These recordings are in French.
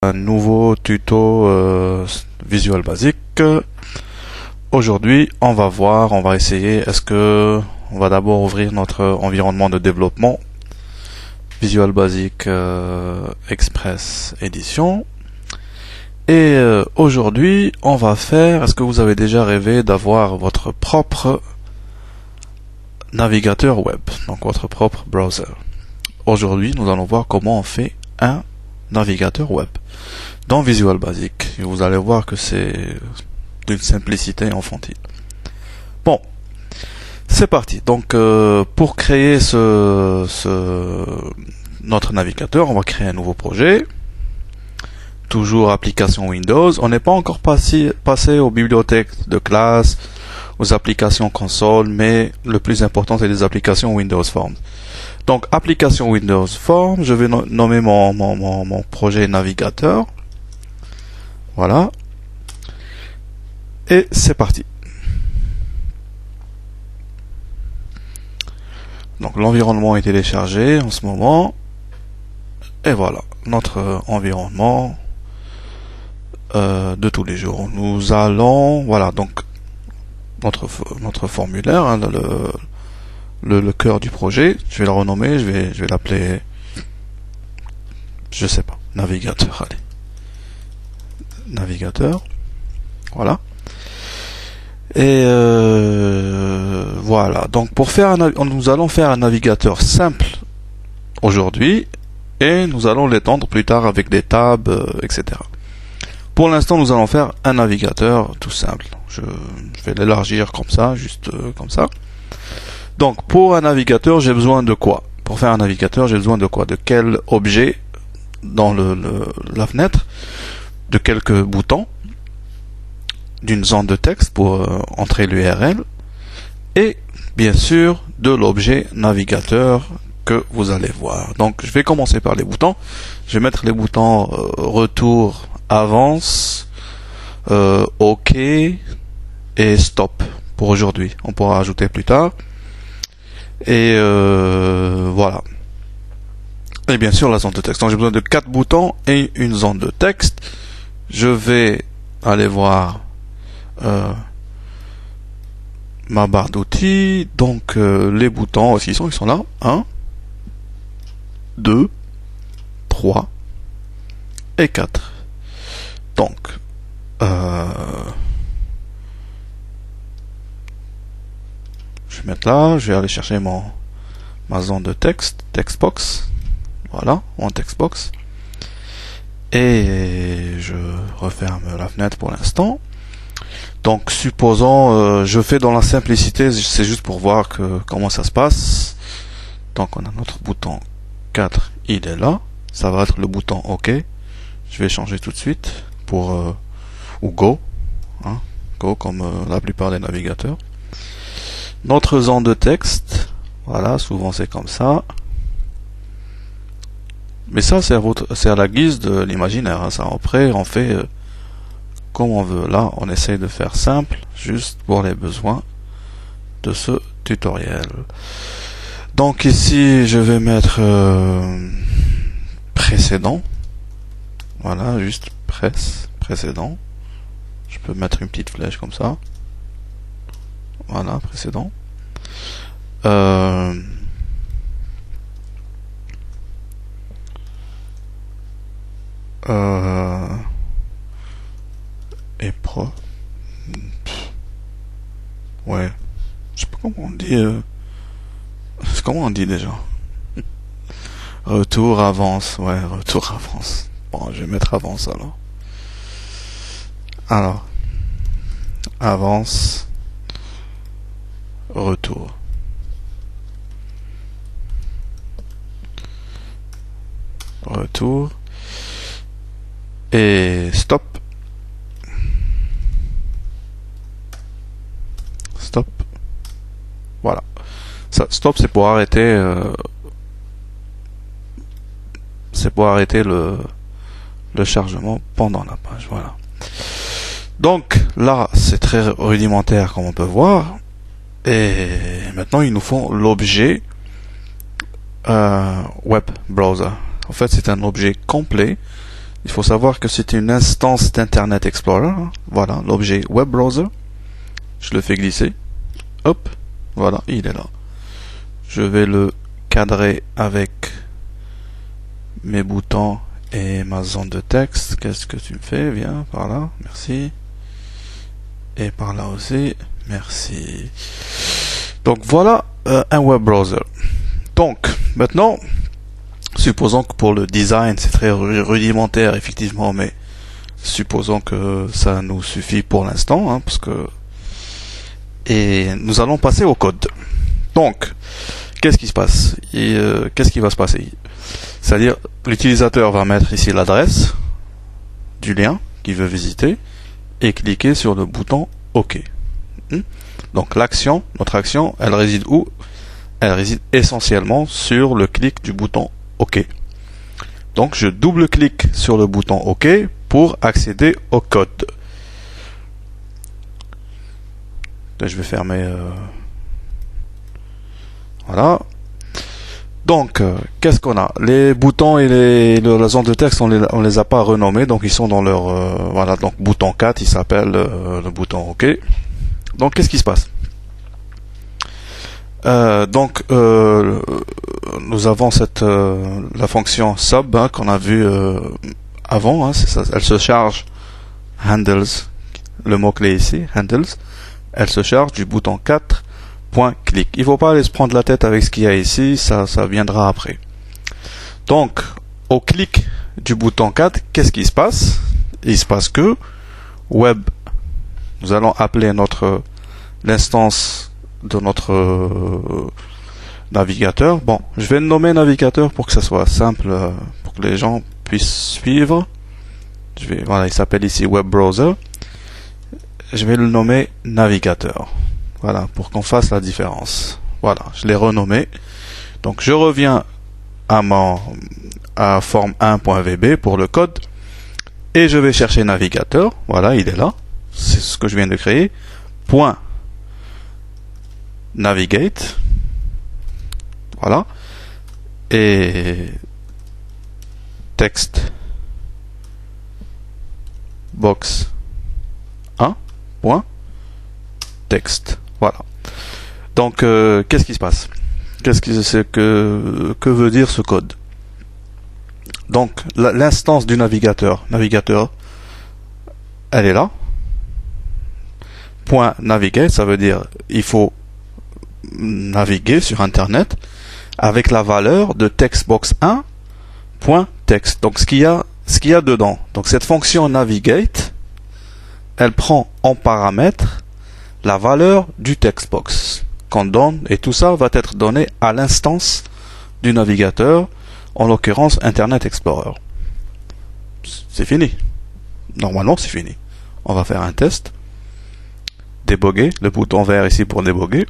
Un nouveau tuto Visual Basic. Aujourd'hui, on va essayer, on va d'abord ouvrir notre environnement de développement Visual Basic Express Edition. Et aujourd'hui, on va faire, est-ce que vous avez déjà rêvé d'avoir votre propre navigateur web, donc votre propre browser? Aujourd'hui, nous allons voir comment on fait un navigateur web dans Visual Basic. Et vous allez voir que c'est d'une simplicité enfantine. Bon, c'est parti. Donc, pour créer notre navigateur, on va créer un nouveau projet. Toujours application Windows. On n'est pas encore passé aux bibliothèques de classe, aux applications console, mais le plus important, c'est les applications Windows Forms. Donc, application Windows Forms, je vais nommer mon projet navigateur. Voilà. Et c'est parti. Donc, l'environnement est téléchargé en ce moment. Et voilà, notre environnement de tous les jours. Nous allons, voilà, donc, notre formulaire, hein, le cœur du projet, je vais le renommer, je vais l'appeler, je sais pas, navigateur, allez. Navigateur, voilà. Et voilà, donc nous allons faire un navigateur simple aujourd'hui, et nous allons l'étendre plus tard avec des tabs, etc. Pour l'instant, nous allons faire un navigateur tout simple. Je vais l'élargir comme ça, juste comme ça. Donc, pour un navigateur, j'ai besoin de quoi? Pour faire un navigateur, j'ai besoin de quoi? De quel objet dans la fenêtre? De quelques boutons? D'une zone de texte pour entrer l'URL? Et, bien sûr, de l'objet navigateur que vous allez voir. Donc, je vais commencer par les boutons. Je vais mettre les boutons retour, avance, OK et stop pour aujourd'hui. On pourra ajouter plus tard. Et voilà. Et bien sûr la zone de texte. Donc j'ai besoin de 4 boutons et une zone de texte. Je vais aller voir ma barre d'outils. Donc les boutons aussi ils sont là. 1, 2, 3 et 4. Donc je vais mettre là, je vais aller chercher ma zone de texte, textbox, voilà, mon textbox, et je referme la fenêtre pour l'instant. Donc supposons, je fais dans la simplicité, c'est juste pour voir comment ça se passe. Donc on a notre bouton 4, il est là, ça va être le bouton OK, je vais changer tout de suite pour ou Go, hein, Go comme la plupart des navigateurs. Notre zone de texte, voilà, souvent c'est comme ça. Mais ça, c'est à la guise de l'imaginaire. Hein, ça, après, on fait comme on veut. Là, on essaye de faire simple, juste pour les besoins de ce tutoriel. Donc ici, je vais mettre précédent. Voilà, juste précédent. Je peux mettre une petite flèche comme ça. Voilà, précédent. Et pro. Ouais. Je sais pas comment on dit. Comment on dit déjà? Retour, avance. Ouais, retour, avance. Bon, je vais mettre avance alors. Alors. Avance. Retour. Retour. Et stop. Stop. Voilà. Ça, stop, c'est pour arrêter. C'est pour arrêter le chargement pendant la page. Voilà. Donc là, c'est très rudimentaire comme on peut voir. Et maintenant, il nous faut l'objet web browser. En fait, c'est un objet complet il faut savoir que c'est une instance d'Internet Explorer. Voilà, l'objet Web Browser. Je le fais glisser. Hop, voilà, il est là. Je vais le cadrer avec mes boutons et ma zone de texte. Qu'est-ce que tu me fais? Viens par là, merci. Et par là aussi, merci. Donc voilà un web browser. Donc maintenant, supposons que pour le design c'est très rudimentaire effectivement, mais supposons que ça nous suffit pour l'instant, parce que et nous allons passer au code. Donc qu'est-ce qui se passe? Qu'est-ce qui va se passer? C'est-à-dire l'utilisateur va mettre ici l'adresse du lien qu'il veut visiter et cliquer sur le bouton OK. Donc l'action, notre action, elle réside où? Elle réside essentiellement sur le clic du bouton OK. Donc je double-clique sur le bouton OK pour accéder au code. Là, je vais fermer. Voilà. Donc, qu'est-ce qu'on a? Les boutons et la zone de texte, on les a pas renommés, donc ils sont dans leur voilà. Donc bouton 4, il s'appelle le bouton OK. Donc qu'est-ce qui se passe? Nous avons la fonction sub qu'on a vu avant. C'est ça, elle se charge handles, le mot clé ici, handles. Elle se charge du bouton 4. Clic. Il ne faut pas aller se prendre la tête avec ce qu'il y a ici, ça viendra après. Donc, au clic du bouton 4, qu'est-ce qui se passe? Il se passe que web, nous allons appeler l'instance de notre navigateur. Bon, je vais le nommer navigateur pour que ça soit simple, pour que les gens puissent suivre. Voilà, il s'appelle ici web browser. Je vais le nommer navigateur. Voilà, pour qu'on fasse la différence. Voilà, je l'ai renommé. Donc je reviens à form1.vb pour le code et je vais chercher navigateur. Voilà, il est là. C'est ce que je viens de créer. Point navigate. Voilà. Et text box 1. Point texte. Voilà. Donc, qu'est-ce qui se passe? Que veut dire ce code? Donc, l'instance du navigateur, elle est là. Point navigate, ça veut dire il faut naviguer sur Internet avec la valeur de textbox 1. Point text. Donc, ce qu'il y a dedans. Donc, cette fonction navigate, elle prend en paramètre la valeur du textbox qu'on donne, et tout ça va être donné à l'instance du navigateur, en l'occurrence Internet Explorer. C'est fini. Normalement, c'est fini. On va faire un test. Débugger, le bouton vert ici pour débugger.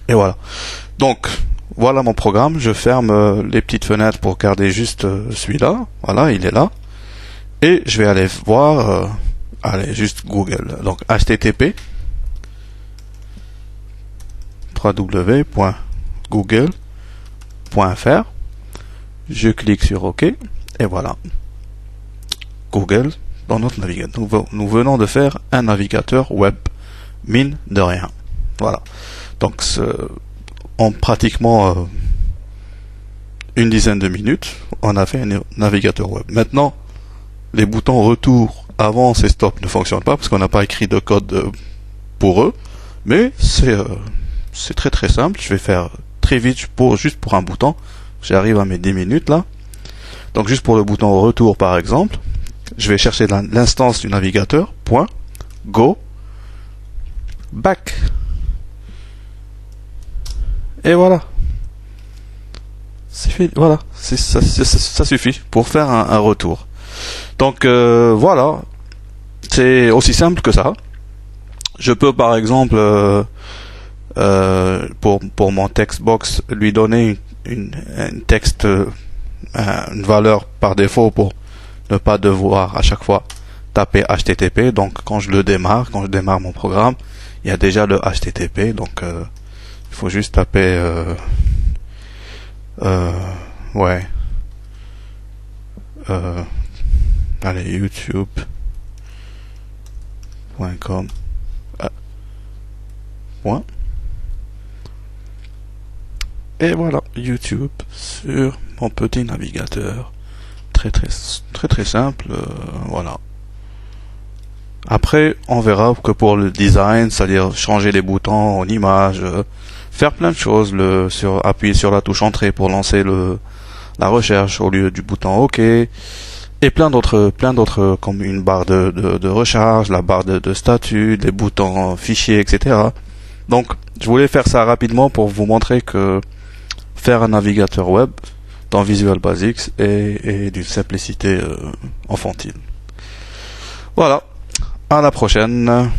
Et voilà. Donc, voilà mon programme. Je ferme les petites fenêtres pour garder juste celui-là. Voilà, il est là. Et je vais aller voir... allez, juste Google. Donc, http www.google.fr. Je clique sur OK. Et voilà. Google dans notre navigateur. Nous venons de faire un navigateur web. Mine de rien. Voilà. Donc, en pratiquement une dizaine de minutes, on a fait un navigateur web. Maintenant, les boutons retour, avance et stop ne fonctionnent pas parce qu'on n'a pas écrit de code pour eux, mais c'est très très simple. Je vais faire très vite juste pour un bouton. J'arrive à mes 10 minutes là. Donc juste pour le bouton retour par exemple, je vais chercher l'instance du navigateur, point, go, back. Et voilà. C'est fait, voilà. Ça suffit pour faire un retour. Donc voilà. C'est aussi simple que ça. Je peux par exemple pour mon textbox lui donner une valeur par défaut pour ne pas devoir à chaque fois taper HTTP. Donc quand je démarre mon programme, il y a déjà le HTTP. Donc il faut juste taper ouais, allez, youtube.com point. Et voilà, YouTube sur mon petit navigateur. Très simple, voilà. Après, on verra que pour le design, c'est-à-dire changer les boutons en image, faire plein de choses, appuyer sur la touche entrée pour lancer la recherche au lieu du bouton OK, et plein d'autres comme une barre de recharge, la barre de statut, des boutons fichiers, etc. Donc, je voulais faire ça rapidement pour vous montrer que faire un navigateur web dans Visual Basic est d'une simplicité enfantine. Voilà, à la prochaine.